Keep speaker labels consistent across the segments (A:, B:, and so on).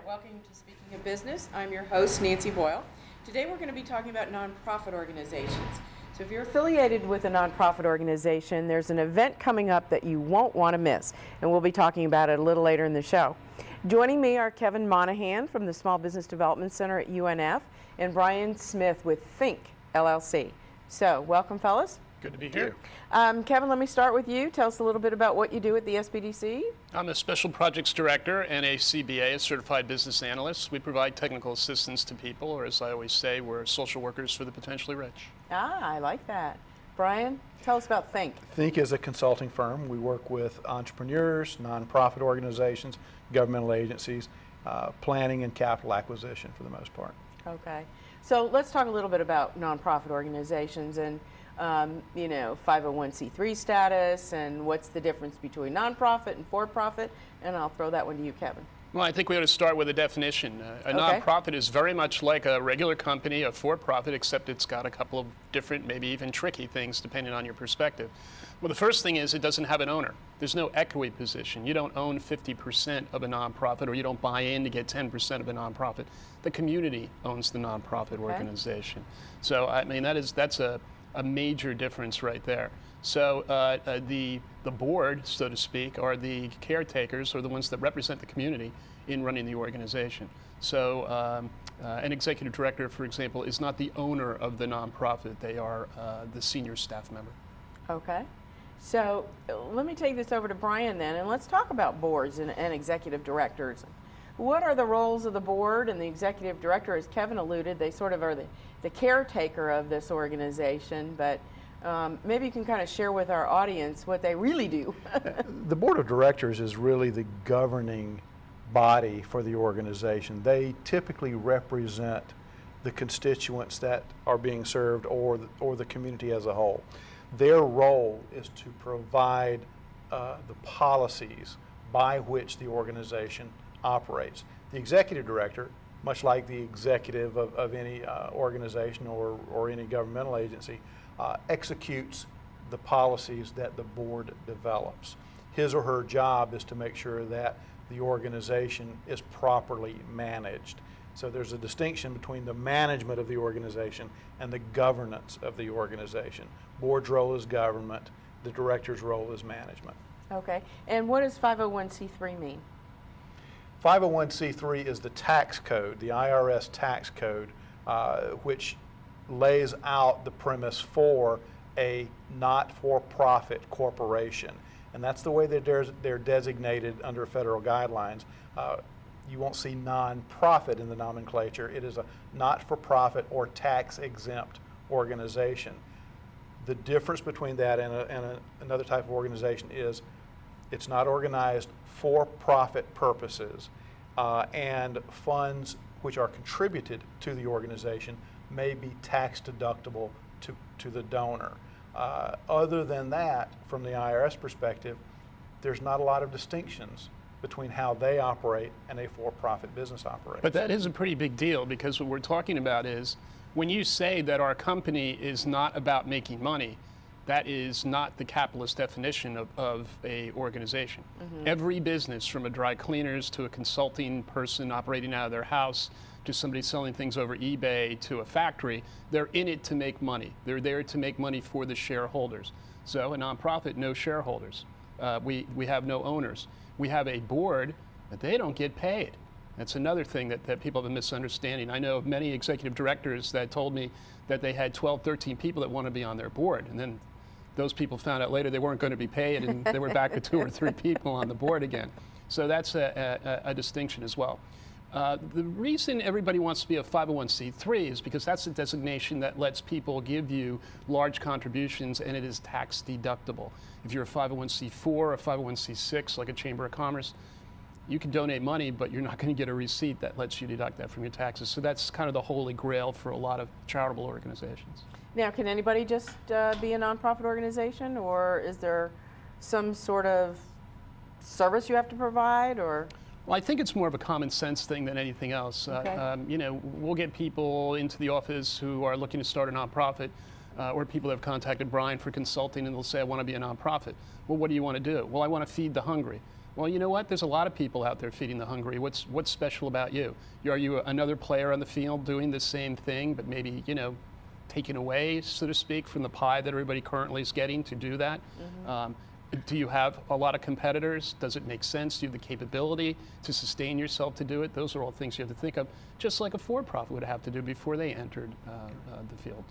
A: Welcome to Speaking of Business. I'm your host, Nancy Boyle. Today we're going to be talking about nonprofit organizations. So if you're affiliated with a nonprofit organization, there's an event coming up that you won't want to miss, and we'll be talking about it a little later in the show. Joining me are Kevin Monahan from the Small Business Development Center at UNF and Brian Smith with Think LLC. So welcome, fellas.
B: Good to be here.
A: Kevin, let me start with you. Tell us a little bit about what you do at the SBDC.
B: I'm a Special Projects Director and a CBA, a Certified Business Analyst. We provide technical assistance to people, or as I always say, we're social workers for the potentially rich.
A: I like that. Brian, tell us about Think.
C: Think is a consulting firm. We work with entrepreneurs, nonprofit organizations, governmental agencies, planning and capital acquisition for the most part.
A: Okay. So let's talk a little bit about nonprofit organizations and 501c3 status and what's the difference between nonprofit and for-profit, and I'll throw that one to you, Kevin.
B: Well, I think we ought to start with a definition. A
A: Okay.
B: nonprofit is very much like a regular company, a for-profit, except it's got a couple of different, maybe even tricky things depending on your perspective. Well, the first thing is it doesn't have an owner. There's no equity position. You don't own 50% of a nonprofit, or you don't buy in to get 10% of a nonprofit. The community owns the nonprofit organization. So, I mean, that's a major difference right there. So the board, so to speak, are the caretakers, or the ones that represent the community in running the organization. So an executive director, for example, is not the owner of the nonprofit. They are the senior staff member.
A: Okay. So let me take this over to Brian then, and let's talk about boards and executive directors. What are the roles of the board and the executive director? As Kevin alluded, they sort of are the caretaker of this organization, but maybe you can kind of share with our audience what they really do.
C: The board of directors is really the governing body for the organization. They typically represent the constituents that are being served, or the community as a whole. Their role is to provide the policies by which the organization operates. The executive director, much like the executive of any organization or any governmental agency, executes the policies that the board develops. His or her job is to make sure that the organization is properly managed. So there's a distinction between the management of the organization and the governance of the organization. Board's role is government, the director's role is management.
A: Okay. And what does 501c3 mean?
C: 501c3 is the tax code, the IRS tax code, which lays out the premise for a not-for-profit corporation. And that's the way that they're designated under federal guidelines. You won't see non-profit in the nomenclature. It is a not-for-profit or tax-exempt organization. The difference between that and another type of organization is it's not organized for profit purposes, and funds which are contributed to the organization may be tax deductible to the donor. Other than that, from the IRS perspective, there's not a lot of distinctions between how they operate and a for-profit business operates.
B: But that is a pretty big deal, because what we're talking about is when you say that our company is not about making money, that is not the capitalist definition of a organization. Mm-hmm. Every business, from a dry cleaners to a consulting person operating out of their house to somebody selling things over eBay to a factory, they're in it to make money. They're there to make money for the shareholders. So a nonprofit, no shareholders. We have no owners. We have a board, but they don't get paid. That's another thing that people have a misunderstanding. I know of many executive directors that told me that they had 12, 13 people that want to be on their board, and then those people found out later they weren't going to be paid, and they were back to 2 or 3 people on the board again. So that's a distinction as well. The reason everybody wants to be a 501c3 is because that's a designation that lets people give you large contributions, and it is tax deductible. If you're a 501c4 or a 501c6, like a Chamber of Commerce, you can donate money, but you're not going to get a receipt that lets you deduct that from your taxes. So that's kind of the holy grail for a lot of charitable organizations.
A: Now, can anybody just be a nonprofit organization, or is there some sort of service you have to provide, or?
B: Well, I think it's more of a common sense thing than anything else.
A: Okay.
B: We'll get people into the office who are looking to start a nonprofit, or people have contacted Brian for consulting, and they'll say, I want to be a nonprofit. Well, what do you want to do? Well, I want to feed the hungry. Well, you know what? There's a lot of people out there feeding the hungry. What's special about you? Are you another player on the field doing the same thing, but maybe, taking away, so to speak, from the pie that everybody currently is getting to do that? Do you have a lot of competitors? Does it make sense? Do you have the capability to sustain yourself to do it? Those are all things you have to think of, just like a for-profit would have to do before they entered the field.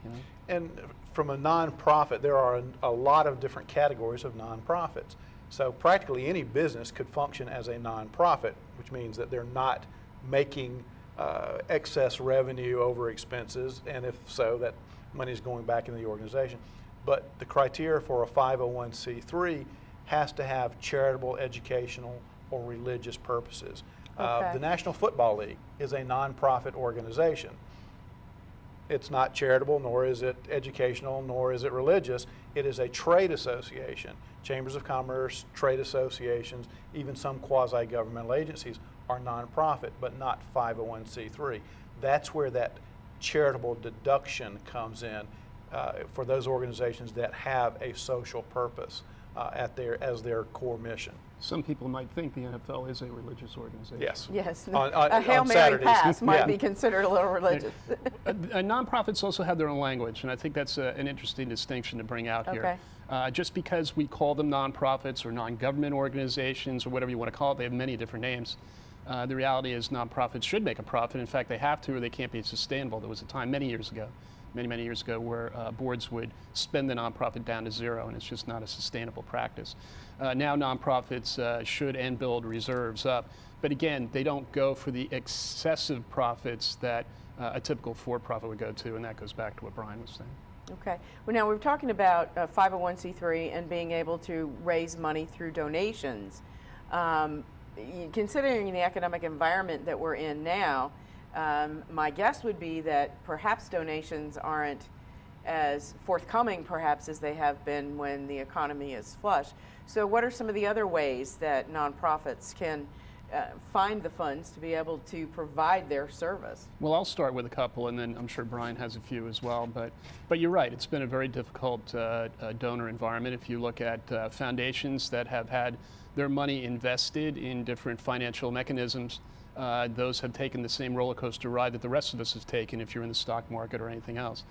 C: And from a nonprofit, there are a lot of different categories of nonprofits. So practically any business could function as a nonprofit, which means that they're not making excess revenue over expenses, and if so, that money is going back into the organization. But the criteria for a 501c3 has to have charitable, educational, or religious purposes.
A: Okay.
C: The National Football League is a nonprofit organization. It's not charitable, nor is it educational, nor is it religious. It is a trade association. Chambers of commerce, trade associations, even some quasi-governmental agencies are nonprofit, but not 501c3. That's where that charitable deduction comes in for those organizations that have a social purpose as their core mission.
B: Some people might think the NFL is a religious organization.
C: Yes.
A: Yes.
C: On
A: Hail Mary
C: Saturdays.
A: pass might
C: Yeah.
A: be considered a little religious.
B: Nonprofits also have their own language, and I think that's an interesting distinction to bring out here.
A: Okay.
B: Just because we call them nonprofits or non-government organizations or whatever you want to call it, they have many different names. The reality is nonprofits should make a profit. In fact, they have to, or they can't be sustainable. There was a time many years ago, where boards would spend the nonprofit down to zero, and it's just not a sustainable practice. Now nonprofits should and build reserves up, but again, they don't go for the excessive profits that a typical for-profit would go to, and that goes back to what Brian was saying.
A: Okay. Well, now we're talking about 501c3 and being able to raise money through donations. Considering the economic environment that we're in now, my guess would be that perhaps donations aren't as forthcoming perhaps as they have been when the economy is flush. So what are some of the other ways that nonprofits can find the funds to be able to provide their service?
B: Well, I'll start with a couple, and then I'm sure Brian has a few as well. But you're right, it's been a very difficult donor environment. If you look at foundations that have had their money invested in different financial mechanisms, those have taken the same roller coaster ride that the rest of us have taken if you're in the stock market or anything else.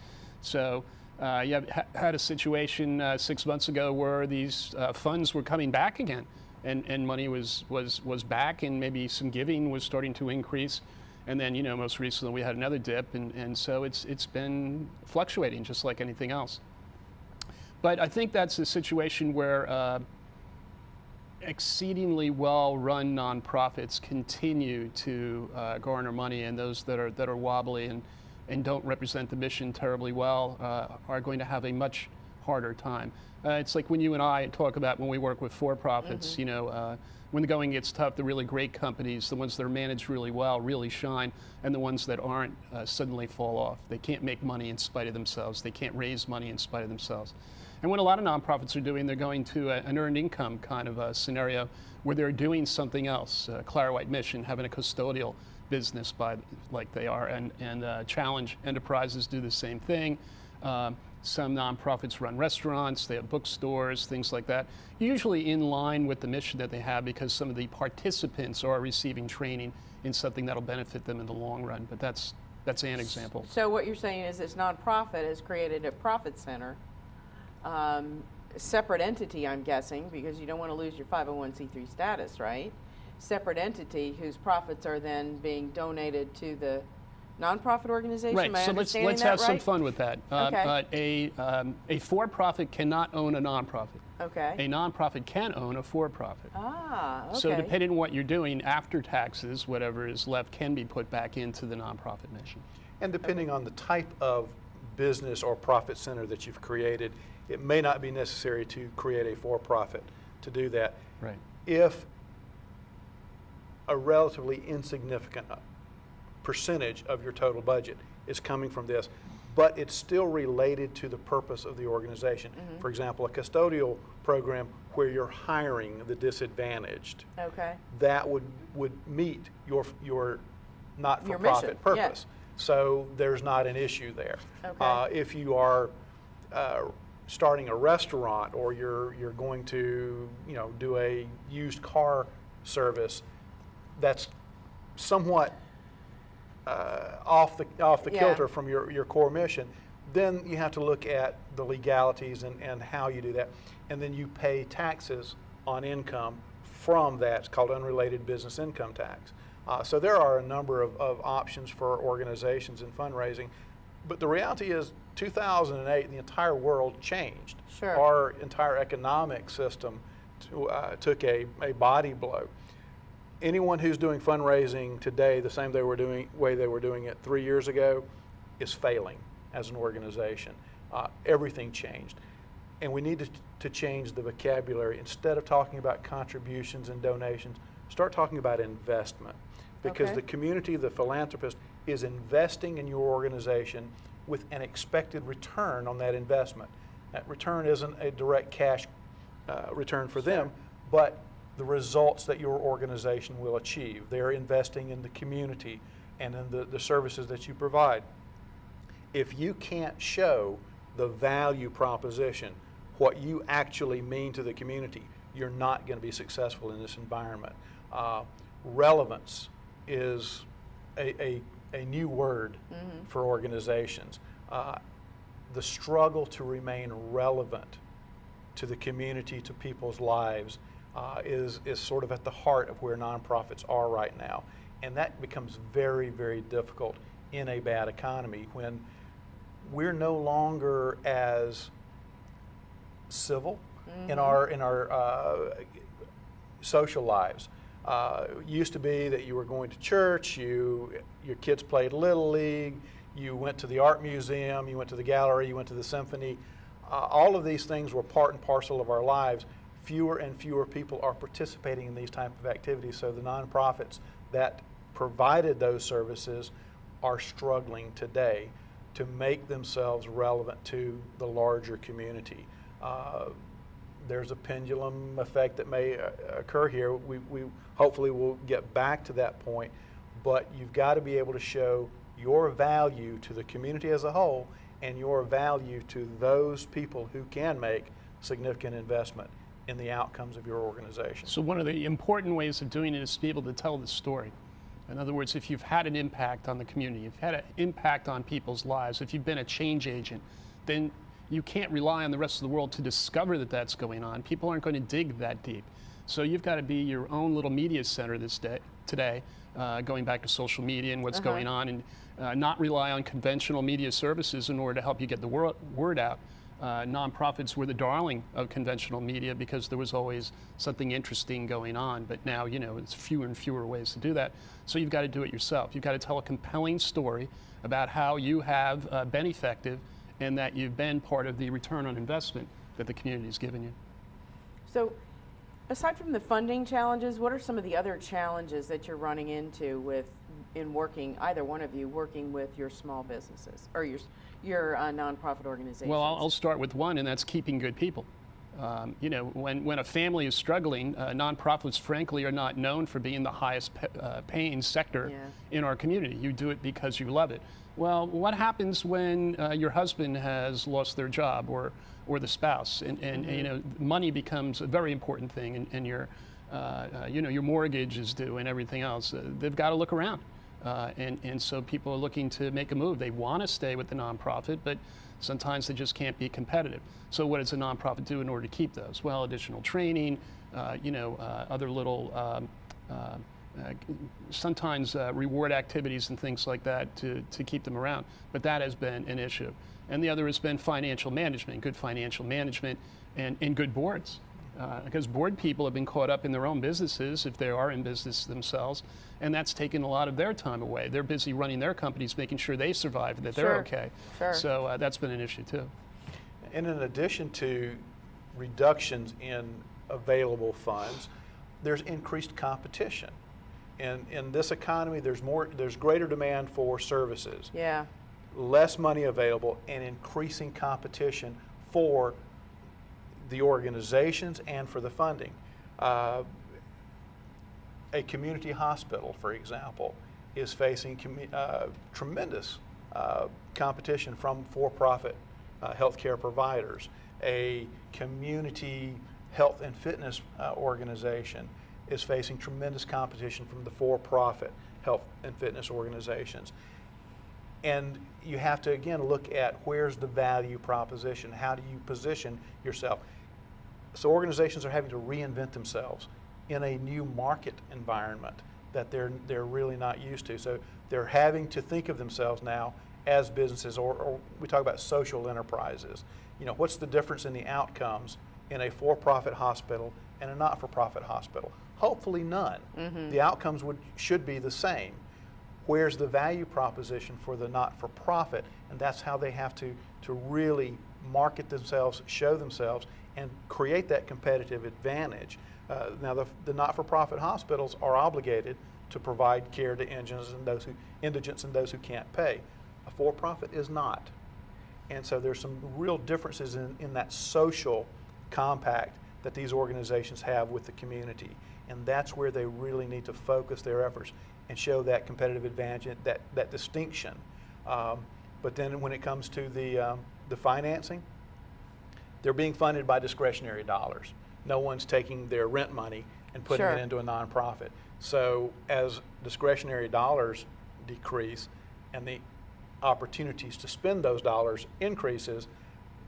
B: So you had a situation 6 months ago where these funds were coming back again, and money was back, and maybe some giving was starting to increase. And then, most recently we had another dip, and so it's been fluctuating just like anything else. But I think that's a situation where exceedingly well-run nonprofits continue to garner money, and those that are wobbly and don't represent the mission terribly well are going to have a much harder time. It's like when you and I talk about when we work with for-profits, when the going gets tough, the really great companies, the ones that are managed really well, really shine, and the ones that aren't suddenly fall off. They can't make money in spite of themselves. They can't raise money in spite of themselves. And what a lot of nonprofits are doing, they're going to an earned income kind of a scenario where they're doing something else. Clara White Mission, having a custodial business like they are, and Challenge Enterprises do the same thing. Some nonprofits run restaurants, they have bookstores, things like that, usually in line with the mission that they have because some of the participants are receiving training in something that'll benefit them in the long run. But that's an example.
A: So what you're saying is this nonprofit has created a profit center, separate entity, I'm guessing, because you don't want to lose your 501c3 status, right? Separate entity whose profits are then being donated to the nonprofit organization.
B: Right.
A: Am I
B: So
A: understanding
B: let's
A: that
B: have some
A: right?
B: fun with that.
A: Okay.
B: A for-profit cannot own a nonprofit.
A: Okay.
B: A nonprofit can own a for-profit.
A: Ah, okay.
B: So depending on what you're doing after taxes, whatever is left can be put back into the nonprofit mission.
C: And depending on the type of business or profit center that you've created, it may not be necessary to create a for-profit to do that.
B: Right.
C: If a relatively insignificant percentage of your total budget is coming from this, but it's still related to the purpose of the organization.
A: Mm-hmm.
C: For example, a custodial program where you're hiring the disadvantaged,
A: Okay.
C: that would meet your not-for-profit
A: mission,
C: purpose. So there's not an issue there.
A: Okay.
C: If you are starting a restaurant, or you're going to do a used car service that's somewhat off the
A: Yeah.
C: kilter from your core mission, then you have to look at the legalities and how you do that. And then you pay taxes on income from that. It's called unrelated business income tax. So there are a number of options for organizations in fundraising. But the reality is 2008, the entire world changed.
A: Sure.
C: Our entire economic system took a body blow. Anyone who's doing fundraising today the same way they were doing it 3 years ago is failing as an organization. Everything changed. And we need to change the vocabulary. Instead of talking about contributions and donations, start talking about investment. Because
A: Okay.
C: the community, the philanthropist, is investing in your organization with an expected return on that investment. That return isn't a direct cash return for them, but the results that your organization will achieve. They're investing in the community and in the services that you provide. If you can't show the value proposition, what you actually mean to the community, you're not going to be successful in this environment. Relevance is a new word for organizations. The struggle to remain relevant to the community, to people's lives, is sort of at the heart of where nonprofits are right now. And that becomes very, very difficult in a bad economy when we're no longer as civil in our social lives. It used to be that you were going to church, your kids played Little League, you went to the art museum, you went to the gallery, you went to the symphony. All of these things were part and parcel of our lives. Fewer and fewer people are participating in these type of activities, so the nonprofits that provided those services are struggling today to make themselves relevant to the larger community. There's a pendulum effect that may occur here. We hopefully will get back to that point, but you've got to be able to show your value to the community as a whole and your value to those people who can make significant investment in the outcomes of your organization.
B: So one of the important ways of doing it is to be able to tell the story. In other words, if you've had an impact on the community, you've had an impact on people's lives, if you've been a change agent, then you can't rely on the rest of the world to discover that that's going on. People aren't going to dig that deep. So you've got to be your own little media center today, going back to social media and what's going on, and not rely on conventional media services in order to help you get the word out. Nonprofits were the darling of conventional media because there was always something interesting going on, but now, it's fewer and fewer ways to do that. So you've got to do it yourself. You've got to tell a compelling story about how you have been effective and that you've been part of the return on investment that the community has given you.
A: So, aside from the funding challenges, what are some of the other challenges that you're running into in working, either one of you, working with your small businesses or your nonprofit organizations?
B: Well, I'll start with one, and that's keeping good people. When a family is struggling, nonprofits, frankly, are not known for being the highest paying sector in our community. You do it because you love it. Well, what happens when your husband has lost their job or the spouse, and money becomes a very important thing, and your mortgage is due and everything else. They've got to look around. And so people are looking to make a move. They want to stay with the nonprofit, but sometimes they just can't be competitive. So what does a nonprofit do in order to keep those? Well, additional training, other little, sometimes reward activities and things like that to keep them around. But that has been an issue. And the other has been financial management, good financial management, and good boards. Because board people have been caught up in their own businesses, if they are in business themselves, and that's taken a lot of their time away. They're busy running their companies, making sure they survive, that they're okay.
A: Sure.
B: So that's been an issue too.
C: And in addition to reductions in available funds, there's increased competition. And in this economy, there's greater demand for services.
A: Yeah.
C: Less money available and increasing competition for the organizations and for the funding. A community hospital, for example, is facing tremendous competition from for-profit healthcare providers. A community health and fitness organization is facing tremendous competition from the for-profit health and fitness organizations. And you have to, again, look at where's the value proposition. How do you position yourself? So organizations are having to reinvent themselves in a new market environment that they're really not used to. So they're having to think of themselves now as businesses, or we talk about social enterprises. You know, what's the difference in the outcomes in a for-profit hospital and a not-for-profit hospital? Hopefully none. The outcomes should be the same. Where's the value proposition for the not-for-profit? And that's how they have to really market themselves, show themselves, and create that competitive advantage. Now, the not-for-profit hospitals are obligated to provide care to indigents and those who can't pay. A for-profit is not. And so there's some real differences in that social compact that these organizations have with the community. And that's where they really need to focus their efforts and show that competitive advantage, that distinction. But then when it comes to the financing, they're being funded by discretionary dollars. No one's taking their rent money and putting it into a nonprofit. So as discretionary dollars decrease and the opportunities to spend those dollars increases,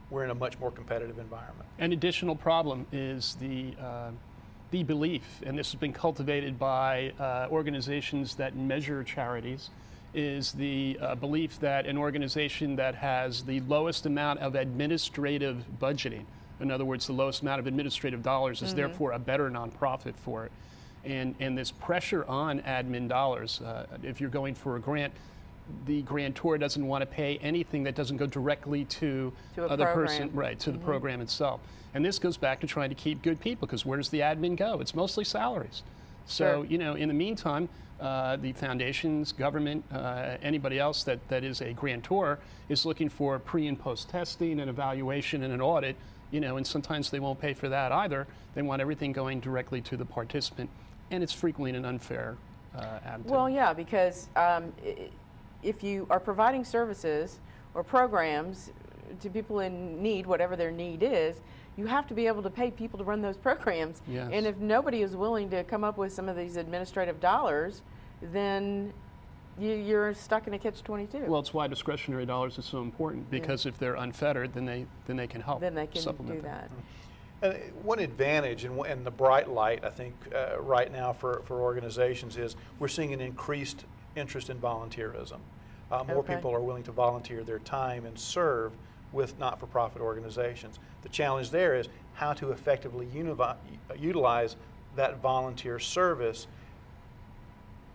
C: we're in a much more competitive environment.
B: An additional problem is the belief, and this has been cultivated by organizations that measure charities, is the belief that an organization that has the lowest amount of administrative budgeting, in other words, the lowest amount of administrative dollars, is therefore a better nonprofit for it. And this pressure on admin dollars, if you're going for a grant, the grantor doesn't want to pay anything that doesn't go directly to the person, right, to the program itself. And this goes back to trying to keep good people, because where does the admin go? It's mostly salaries. So, you know, in the meantime, the foundations, government, anybody else that is a grantor is looking for pre and post testing and evaluation and an audit, you know, and sometimes they won't pay for that either. They want everything going directly to the participant, and it's frequently an unfair attitude.
A: Well, yeah, because if you are providing services or programs to people in need, whatever their need is, you have to be able to pay people to run those programs.
B: Yes.
A: And if nobody is willing to come up with some of these administrative dollars, then you're stuck in a catch-22.
B: Well, it's why discretionary dollars is so important, because if they're unfettered, then they can help.
A: Then they can
B: supplement
A: do that.
C: And one advantage and the bright light, I think, right now for organizations is we're seeing an increased interest in volunteerism. More people are willing to volunteer their time and serve with not-for-profit organizations. The challenge there is how to effectively utilize that volunteer service.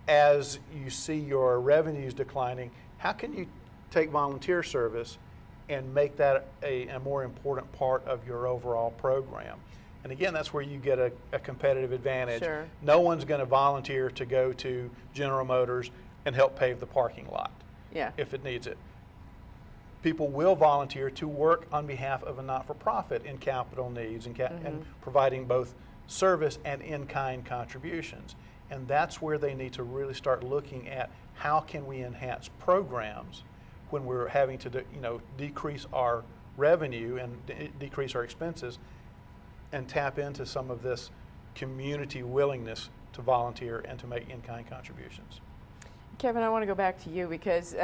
C: As you see your revenues declining, how can you take volunteer service and make that a more important part of your overall program? And again, that's where you get a competitive advantage.
A: Sure.
C: No one's going to volunteer to go to General Motors and help pave the parking lot if it needs it. People will volunteer to work on behalf of a not-for-profit in capital needs and providing both service and in-kind contributions. And that's where they need to really start looking at how can we enhance programs when we're having to decrease our revenue and decrease our expenses, and tap into some of this community willingness to volunteer and to make in-kind contributions.
A: Kevin, I want to go back to you because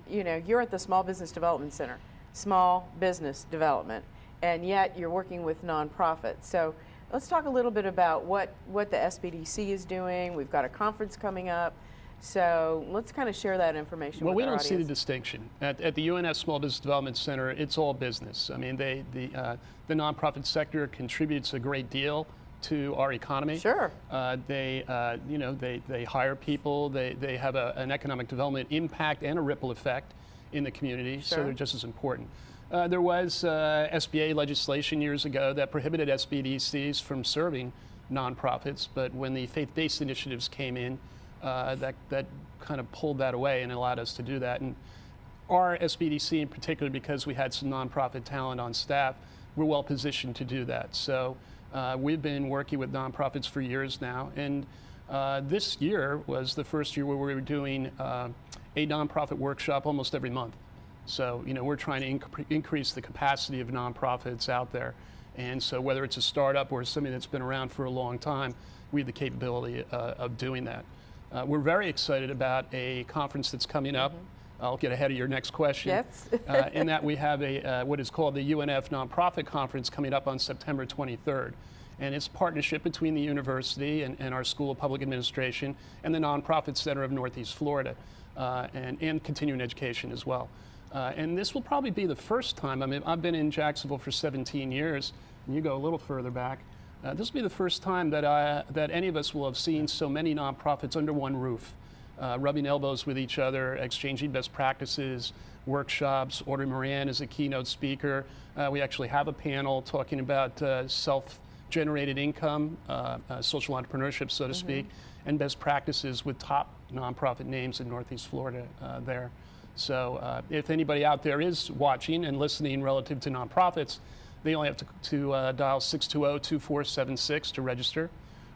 A: you're at the Small Business Development Center, small business development, and yet you're working with nonprofits. So let's talk a little bit about what the SBDC is doing. We've got a conference coming up, so let's kind of share that information with our audience.
B: Well, we don't see the distinction. At the UNS Small Business Development Center, it's all business. I mean, the nonprofit sector contributes a great deal to our economy.
A: Sure.
B: They hire people. They have an economic development impact and a ripple effect in the community. So they're just as important. There was SBA legislation years ago that prohibited SBDCs from serving nonprofits, but when the faith-based initiatives came in, that kind of pulled that away and allowed us to do that. And our SBDC in particular, because we had some nonprofit talent on staff, we're well positioned to do that. So we've been working with nonprofits for years now, and this year was the first year where we were doing a nonprofit workshop almost every month. So we're trying to increase the capacity of nonprofits out there, And so whether it's a startup or something that's been around for a long time, we have the capability of doing that. We're very excited about a conference that's coming up. I'll get ahead of your next question.
A: Yes.
B: In that we have what is called the UNF Nonprofit Conference coming up on September 23rd. And it's a partnership between the university and our School of Public Administration and the Nonprofit Center of Northeast Florida, and continuing education as well. And this will probably be the first time. I mean, I've been in Jacksonville for 17 years, and you go a little further back. This will be the first time that any of us will have seen so many nonprofits under one roof, rubbing elbows with each other, exchanging best practices, workshops. Audrey Moran is a keynote speaker. We actually have a panel talking about self-generated income, social entrepreneurship, so to speak, and best practices with top nonprofit names in Northeast Florida there. So if anybody out there is watching and listening relative to nonprofits, they only have to dial 620-2476 to register,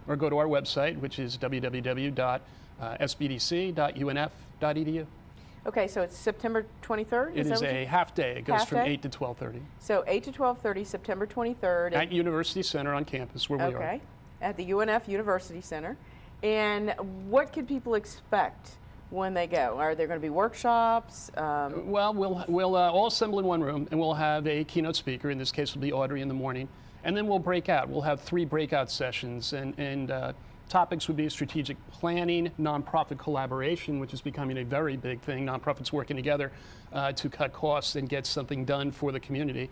B: or go to our website, which is www.sbdc.unf.edu.
A: Okay, so it's September 23rd?
B: It is a half day. It goes
A: Half
B: from
A: day?
B: 8 to 12:30
A: So 8 to 12:30, September 23rd.
B: at University Center on campus, where we are.
A: Okay, at the UNF University Center. And what can people expect when they go? Are there going to be workshops?
B: Well, we'll all assemble in one room, and we'll have a keynote speaker. In this case, it'll be Audrey in the morning, and then we'll break out. We'll have 3 breakout sessions, and topics would be strategic planning, nonprofit collaboration, which is becoming a very big thing. Nonprofits working together to cut costs and get something done for the community,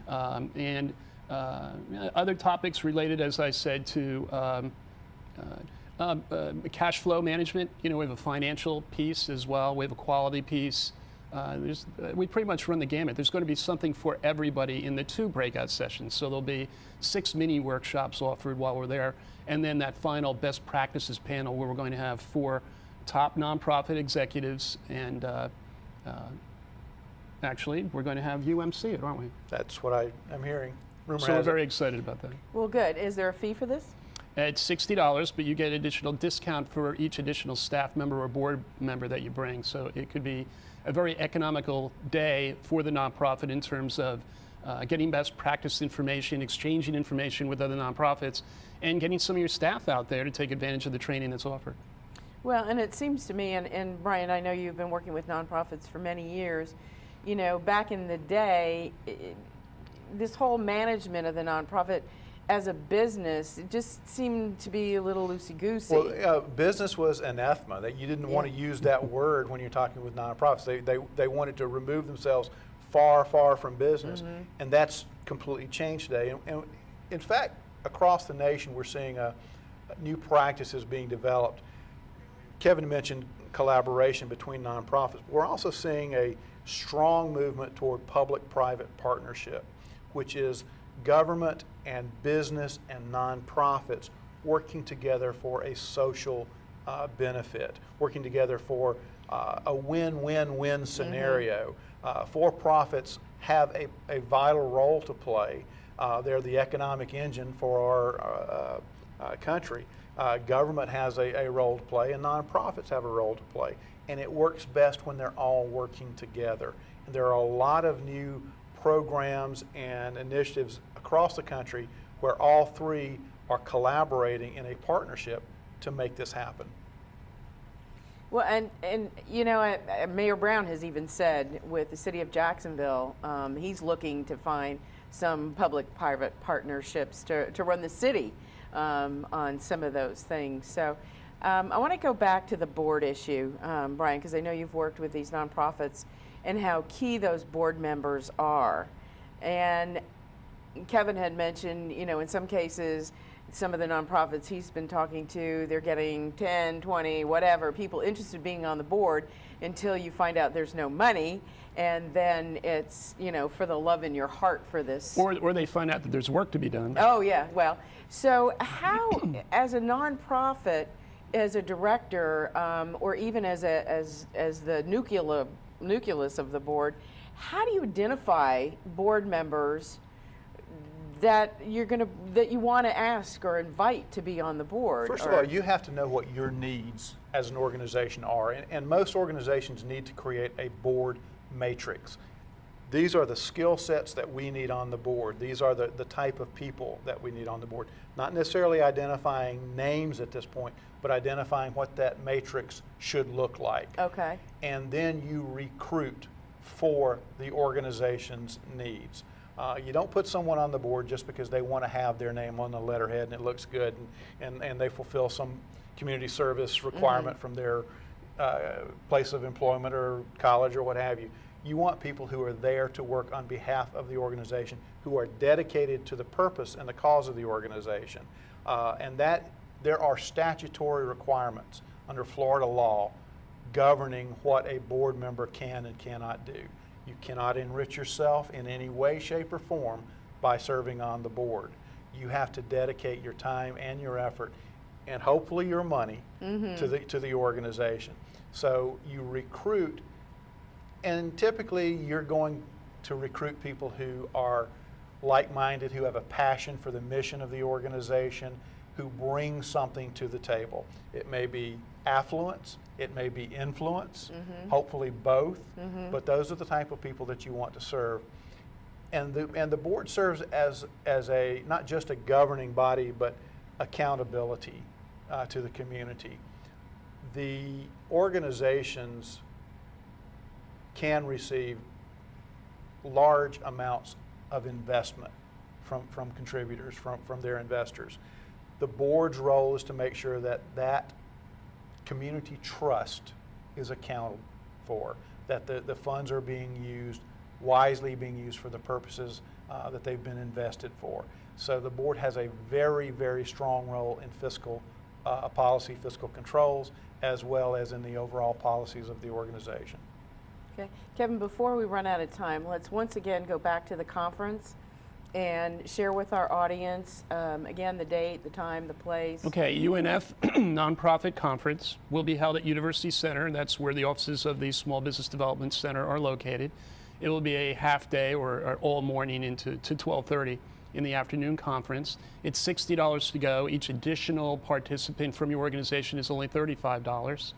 B: and other topics related, as I said, to cash flow management. You know, we have a financial piece as well. We have a quality piece. We pretty much run the gamut. There's going to be something for everybody in the 2 breakout sessions. So there'll be 6 mini workshops offered while we're there. And then that final best practices panel where we're going to have 4 top nonprofit executives. And actually, we're going to have you MC it, aren't we?
C: That's what I'm hearing. Rumor
B: So we're
C: has it.
B: very excited about that.
A: Well, good. Is there a fee for this?
B: It's $60, but you get additional discount for each additional staff member or board member that you bring. So it could be a very economical day for the nonprofit in terms of getting best practice information, exchanging information with other nonprofits, and getting some of your staff out there to take advantage of the training that's offered.
A: Well, and it seems to me, and Brian, I know you've been working with nonprofits for many years, you know, back in the day, this whole management of the nonprofit as a business, it just seemed to be a little loosey-goosey.
C: Well, business was anathema. That you didn't want to use that word when you're talking with nonprofits. They wanted to remove themselves far, far from business, and that's completely changed today. And in fact, across the nation, we're seeing new practices being developed. Kevin mentioned collaboration between nonprofits. We're also seeing a strong movement toward public-private partnership, which is government and business and nonprofits working together for a social benefit, working together for a win-win-win scenario. For-profits have a vital role to play. They're the economic engine for our country. Government has a role to play, and nonprofits have a role to play. And it works best when they're all working together. And there are a lot of new programs and initiatives across the country where all 3 are collaborating in a partnership to make this happen.
A: Well, and you know, Mayor Brown has even said with the city of Jacksonville, he's looking to find some public-private partnerships to run the city on some of those things. So I want to go back to the board issue, Brian, because I know you've worked with these nonprofits and how key those board members are. And Kevin had mentioned, you know, in some cases, some of the nonprofits he's been talking to, they're getting 10, 20, whatever, people interested in being on the board until you find out there's no money. And then it's, you know, for the love in your heart for this.
B: Or they find out that there's work to be done.
A: Oh, yeah. Well, so how, as a nonprofit, as a director, or even as the nucleus of the board, how do you identify board members that you want to ask or invite to be on the board?
C: First of all, you have to know what your needs as an organization are, and most organizations need to create a board matrix. these are the skill sets that we need on the board. These are the type of people that we need on the board. Not necessarily identifying names at this point, but identifying what that matrix should look like.
A: Okay.
C: And then you recruit for the organization's needs. You don't put someone on the board just because they want to have their name on the letterhead and it looks good and they fulfill some community service requirement from their place of employment or college or what have you. You want people who are there to work on behalf of the organization, who are dedicated to the purpose and the cause of the organization. And that there are statutory requirements under Florida law governing what a board member can and cannot do. You cannot enrich yourself in any way, shape, or form by serving on the board. You have to dedicate your time and your effort and hopefully your money to the organization. So you recruit, and typically you're going to recruit people who are like-minded, who have a passion for the mission of the organization, who bring something to the table. It may be affluence, it may be influence, hopefully both, but those are the type of people that you want to serve. And the board serves as a, not just a governing body, but accountability to the community. The organizations can receive large amounts of investment from contributors, from their investors. The board's role is to make sure that that community trust is accounted for, that the funds are being used, wisely being used for the purposes that they've been invested for. So the board has a very, very strong role in fiscal policy, fiscal controls, as well as in the overall policies of the organization.
A: Okay. Kevin, before we run out of time, let's once again go back to the conference and share with our audience, again, the date, the time, the place.
B: Okay, UNF Nonprofit Conference will be held at University Center. That's where the offices of the Small Business Development Center are located. It will be a half day or all morning into 12:30 in the afternoon conference. It's $60 to go. Each additional participant from your organization is only $35.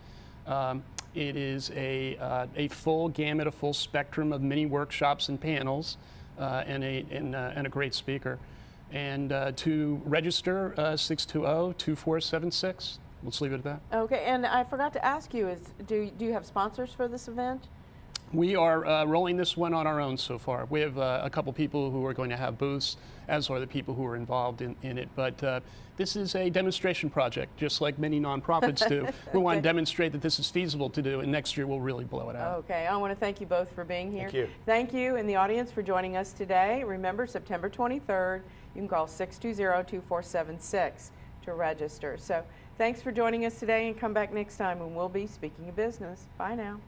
B: It is a full gamut, a full spectrum of mini workshops and panels. And a great speaker. And to register, 620-2476. Let's leave it at that.
A: Okay, and I forgot to ask you, do you have sponsors for this event?
B: We are rolling this one on our own so far. We have a couple people who are going to have booths, as are the people who are involved in it. But this is a demonstration project, just like many nonprofits do. We want to demonstrate that this is feasible to do, and next year we'll really blow it out.
A: Okay, I want to thank you both for being here.
C: Thank you.
A: Thank you in the audience for joining us today. Remember, September 23rd, you can call 620-2476 to register. So thanks for joining us today, and come back next time when we'll be speaking of business. Bye now.